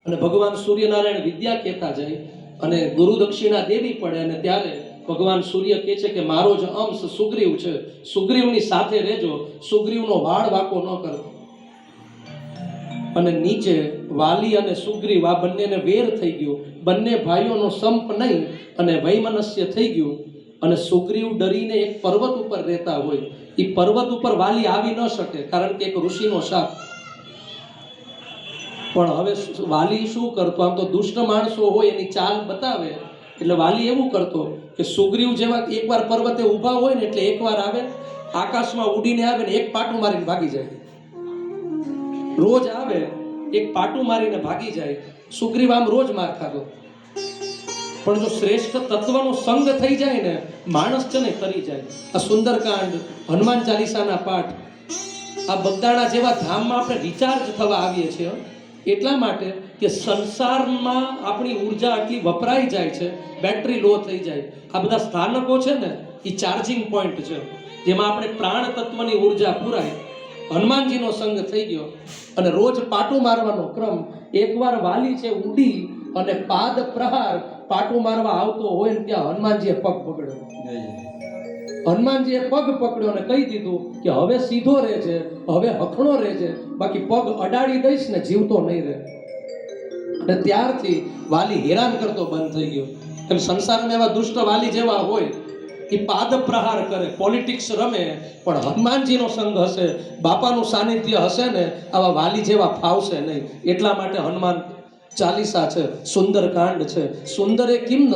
અને ભગવાન સૂર્યનારાયણ વિદ્યા કહેતા જાય અને ગુરુ દક્ષિણા દેવી પડે અને ત્યારે ભગવાન સૂર્ય કહે છે કે મારો જ અંશ સુગ્રીવ છે, સુગ્રીવની સાથે રહેજો, સુગ્રીવનો વાળ વાંકો ન કરતો. અને નીચે વાલી અને સુગ્રીવ આ બંનેને વેર થઈ ગયું, બંને ભાઈઓનો સંપ નહીં અને વૈમનસ્ય થઈ ગયું. અને સુગ્રીવ ડરીને એક પર્વત ઉપર રહેતા હોય, એ પર્વત ઉપર વાલી આવી ન શકે કારણ કે એક ઋષિનો શાપ. પણ હવે વાલી શું કરતો, આમ તો દુષ્ટ માણસો હોય એની ચાલ બતાવે, એટલે વાલી એવું કરતો કે સુગ્રીવ જેવા એકવાર પર્વતે ઊભા હોય ને એટલે એકવાર આવે, આકાશમાં ઉડીને આવે ને એક પાટું મારીને ભાગી જાય. રોજ આવે એક પાટું મારીને ભાગી જાય. સુગ્રીવ આમ રોજ માર ખાતો. પણ જો શ્રેષ્ઠ તત્વનો સંગ થઈ જાય ને, માણસ છે ને તરી જાય. આ સુંદરકાંડ, હનુમાન ચાલીસાના પાઠ, આ બગદાણા જેવા ધામમાં આપણે રિચાર્જ થવા આવીએ છીએ એટલા માટે કે સંસારમાં આપણી ઉર્જા આટલી વપરાઈ જાય છે, બેટરી લો થઈ જાય. આ બધા સ્થાનકો છે ને એ ચાર્જિંગ પોઈન્ટ છે જેમાં આપણે પ્રાણ તત્વની ઉર્જા પુરાય. હનુમાનજીનો સંગ થઈ ગયો અને રોજ પાટું મારવાનો ક્રમ. એકવાર વાલી છે ઉડી અને પાદ પ્રહાર પાટું મારવા આવતો હોય ને ત્યાં હનુમાનજીએ પગ પકડ્યો. હનુમાનજીએ પગ પકડ્યો અને કહી દીધું કે હવે સીધો રહેજે, હવે હખણો રહેજે, બાકી પગ અડાડી દઈશ ને જીવતો નહીં રહે. અને ત્યારથી વાલી હેરાન કરતો બંધ થઈ ગયો. કેમ સંસારમાં એવા દુષ્ટ વાલી જેવા હોય, એ પાદ પ્રહાર કરે, પોલિટિક્સ રમે, પણ હનુમાનજીનો સંગ હશે, બાપાનું સાનિધ્ય હશે ને, આવા વાલી જેવા ફાવશે નહીં. એટલા માટે હનુમાન ચાલીસા છે, સુંદર કાંડ છે. સુંદરે કિમ ન